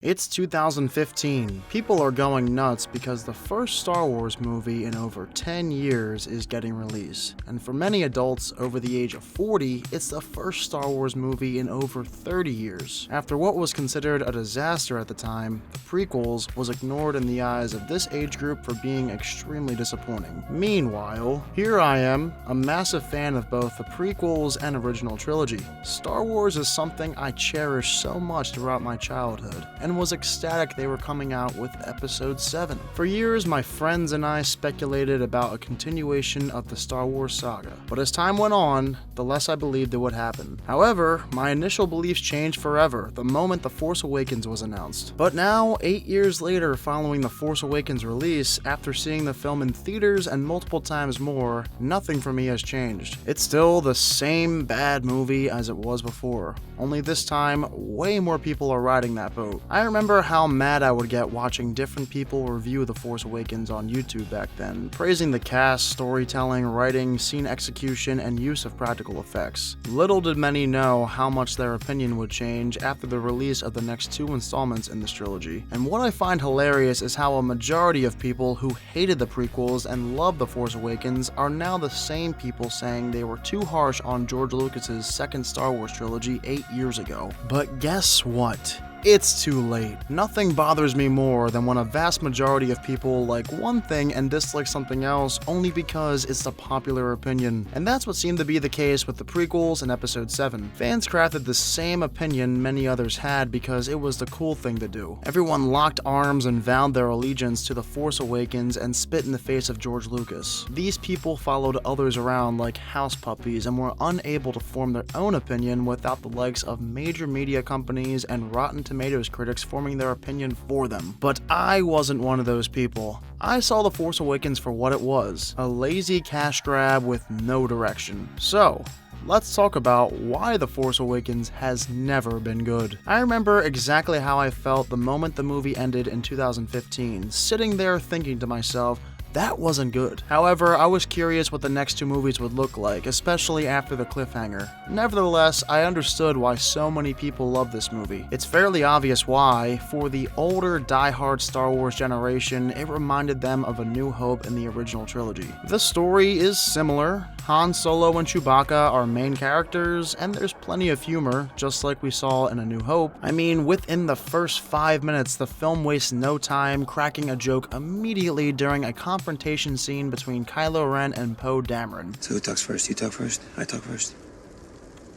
It's 2015. People are going nuts because the first Star Wars movie in over 10 years is getting released. And for many adults over the age of 40, it's the first Star Wars movie in over 30 years. After what was considered a disaster at the time, the prequels was ignored in the eyes of this age group for being extremely disappointing. Meanwhile, here I am, a massive fan of both the prequels and original trilogy. Star Wars is something I cherish so much throughout my childhood, and was ecstatic they were coming out with Episode 7. For years, my friends and I speculated about a continuation of the Star Wars saga, but as time went on, the less I believed it would happen. However, my initial beliefs changed forever the moment The Force Awakens was announced. But now, 8 years later following The Force Awakens release, after seeing the film in theaters and multiple times more, nothing for me has changed. It's still the same bad movie as it was before, only this time, way more people are riding that boat. I remember how mad I would get watching different people review The Force Awakens on YouTube back then, praising the cast, storytelling, writing, scene execution, and use of practical effects. Little did many know how much their opinion would change after the release of the next 2 installments in this trilogy. And what I find hilarious is how a majority of people who hated the prequels and loved The Force Awakens are now the same people saying they were too harsh on George Lucas's second Star Wars trilogy 8 years ago. But guess what? It's too late. Nothing bothers me more than when a vast majority of people like one thing and dislike something else only because it's the popular opinion. And that's what seemed to be the case with the prequels and Episode 7. Fans crafted the same opinion many others had because it was the cool thing to do. Everyone locked arms and vowed their allegiance to The Force Awakens and spit in the face of George Lucas. These people followed others around like house puppies and were unable to form their own opinion without the likes of major media companies and Rotten Tomatoes critics forming their opinion for them. But I wasn't one of those people. I saw The Force Awakens for what it was, a lazy cash grab with no direction. So, let's talk about why The Force Awakens has never been good. I remember exactly how I felt the moment the movie ended in 2015, sitting there thinking to myself, that wasn't good. However, I was curious what the next 2 movies would look like, especially after the cliffhanger. Nevertheless, I understood why so many people love this movie. It's fairly obvious why. For the older, die-hard Star Wars generation, it reminded them of A New Hope in the original trilogy. The story is similar. Han Solo and Chewbacca are main characters, and there's plenty of humor, just like we saw in A New Hope. I mean, within the first 5 minutes, the film wastes no time cracking a joke immediately during a confrontation scene between Kylo Ren and Poe Dameron. So who talks first? You talk first? I talk first.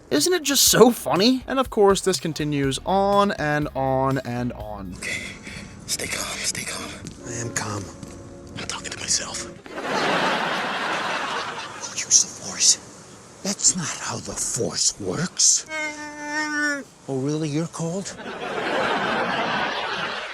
Isn't it just so funny? And of course, this continues on and on and on. Okay, stay calm, stay calm. I am calm. I'm talking to myself. Use the Force. That's not how the Force works. Oh, really? You're cold?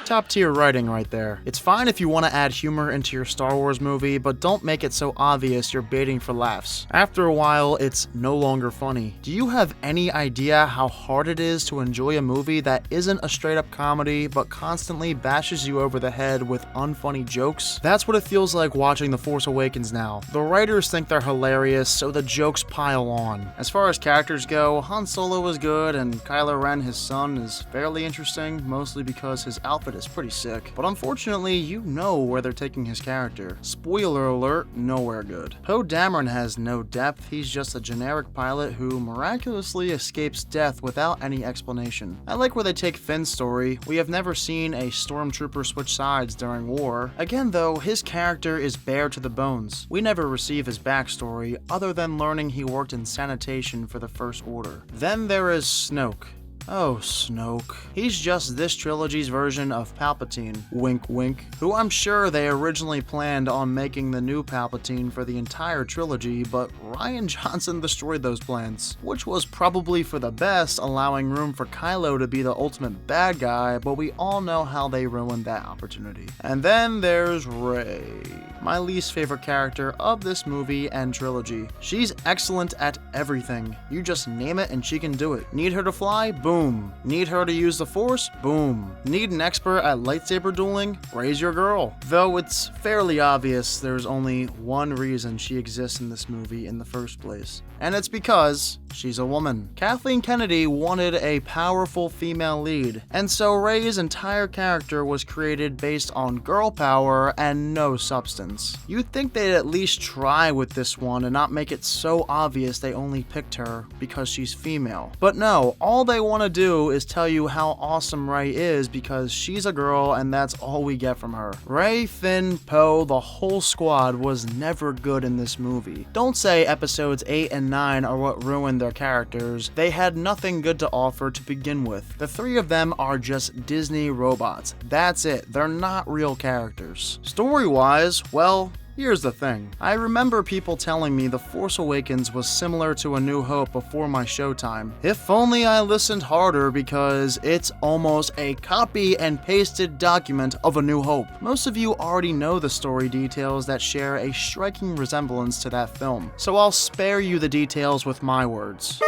Top tier writing right there. It's fine if you want to add humor into your Star Wars movie, but don't make it so obvious you're baiting for laughs. After a while, it's no longer funny. Do you have any idea how hard it is to enjoy a movie that isn't a straight up comedy, but constantly bashes you over the head with unfunny jokes? That's what it feels like watching The Force Awakens now. The writers think they're hilarious, so the jokes pile on. As far as characters go, Han Solo is good, and Kylo Ren, his son, is fairly interesting, mostly because his outfit is pretty sick. But unfortunately, you know where they're taking his character. Spoiler alert, nowhere good. Poe Dameron has no depth, he's just a generic pilot who miraculously escapes death without any explanation. I like where they take Finn's story. We have never seen a stormtrooper switch sides during war. Again though, his character is bare to the bones. We never receive his backstory, other than learning he worked in sanitation for the First Order. Then there is Snoke. Oh, Snoke. He's just this trilogy's version of Palpatine, wink wink, who I'm sure they originally planned on making the new Palpatine for the entire trilogy, but Rian Johnson destroyed those plans, which was probably for the best, allowing room for Kylo to be the ultimate bad guy, but we all know how they ruined that opportunity. And then there's Rey, my least favorite character of this movie and trilogy. She's excellent at everything. You just name it and she can do it. Need her to fly? Boom. Boom. Need her to use the Force? Boom. Need an expert at lightsaber dueling? Raise your girl. Though it's fairly obvious there's only one reason she exists in this movie in the first place, and it's because she's a woman. Kathleen Kennedy wanted a powerful female lead, and so Rey's entire character was created based on girl power and no substance. You'd think they'd at least try with this one and not make it so obvious they only picked her because she's female. But no, all they want to do is tell you how awesome Rey is because she's a girl and that's all we get from her. Rey, Finn, Poe, the whole squad was never good in this movie. Don't say episodes 8 and 9 are what ruined their characters. They had nothing good to offer to begin with. The three of them are just Disney robots. That's it. They're not real characters. Story-wise, well, here's the thing. I remember people telling me The Force Awakens was similar to A New Hope before my showtime. If only I listened harder, because it's almost a copy and pasted document of A New Hope. Most of you already know the story details that share a striking resemblance to that film, so I'll spare you the details with my words.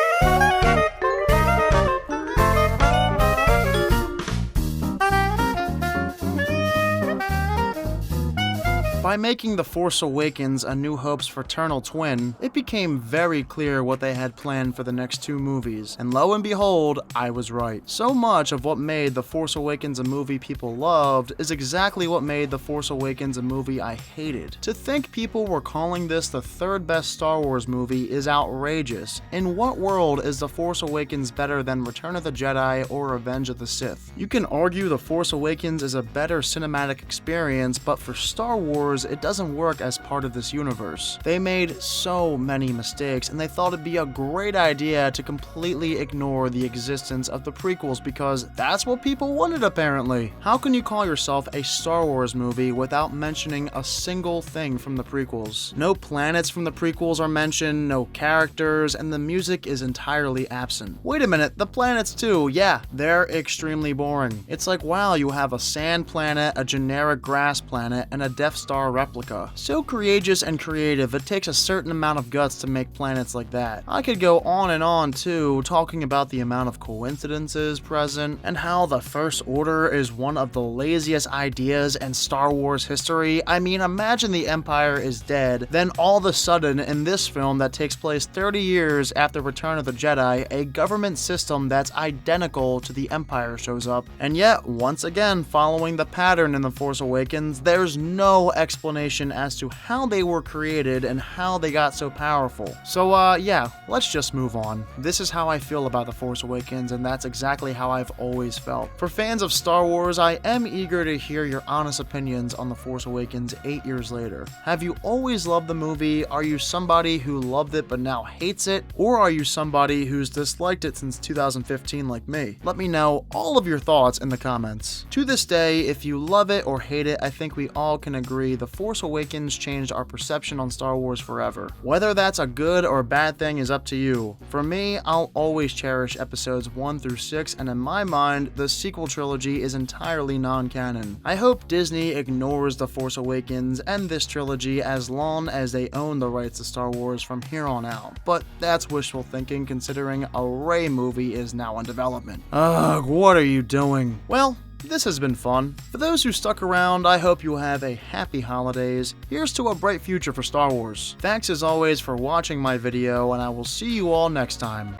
By making The Force Awakens A New Hope's fraternal twin, it became very clear what they had planned for the next two movies, and lo and behold, I was right. So much of what made The Force Awakens a movie people loved is exactly what made The Force Awakens a movie I hated. To think people were calling this the third best Star Wars movie is outrageous. In what world is The Force Awakens better than Return of the Jedi or Revenge of the Sith? You can argue The Force Awakens is a better cinematic experience, but for Star Wars, it doesn't work as part of this universe. They made so many mistakes, and they thought it'd be a great idea to completely ignore the existence of the prequels because that's what people wanted apparently. How can you call yourself a Star Wars movie without mentioning a single thing from the prequels? No planets from the prequels are mentioned, no characters, and the music is entirely absent. Wait a minute, the planets too, yeah, they're extremely boring. It's like, wow, you have a sand planet, a generic grass planet, and a Death Star replica. So courageous and creative, it takes a certain amount of guts to make planets like that. I could go on and on too, talking about the amount of coincidences present, and how the First Order is one of the laziest ideas in Star Wars history. I mean, imagine the Empire is dead, then all of a sudden in this film that takes place 30 years after Return of the Jedi, a government system that's identical to the Empire shows up, and yet, once again, following the pattern in The Force Awakens, there's no explanation as to how they were created and how they got so powerful. So yeah, let's just move on. This is how I feel about The Force Awakens, and that's exactly how I've always felt. For fans of Star Wars, I am eager to hear your honest opinions on The Force Awakens 8 years later. Have you always loved the movie? Are you somebody who loved it but now hates it? Or are you somebody who's disliked it since 2015 like me? Let me know all of your thoughts in the comments. To this day, if you love it or hate it, I think we all can agree The Force Awakens changed our perception on Star Wars forever. Whether that's a good or bad thing is up to you. For me, I'll always cherish episodes 1 through 6, and in my mind, the sequel trilogy is entirely non-canon. I hope Disney ignores The Force Awakens and this trilogy as long as they own the rights to Star Wars from here on out. But that's wishful thinking considering a Rey movie is now in development. Ugh, what are you doing? Well, this has been fun. For those who stuck around, I hope you have a happy holidays. Here's to a bright future for Star Wars. Thanks as always for watching my video, and I will see you all next time.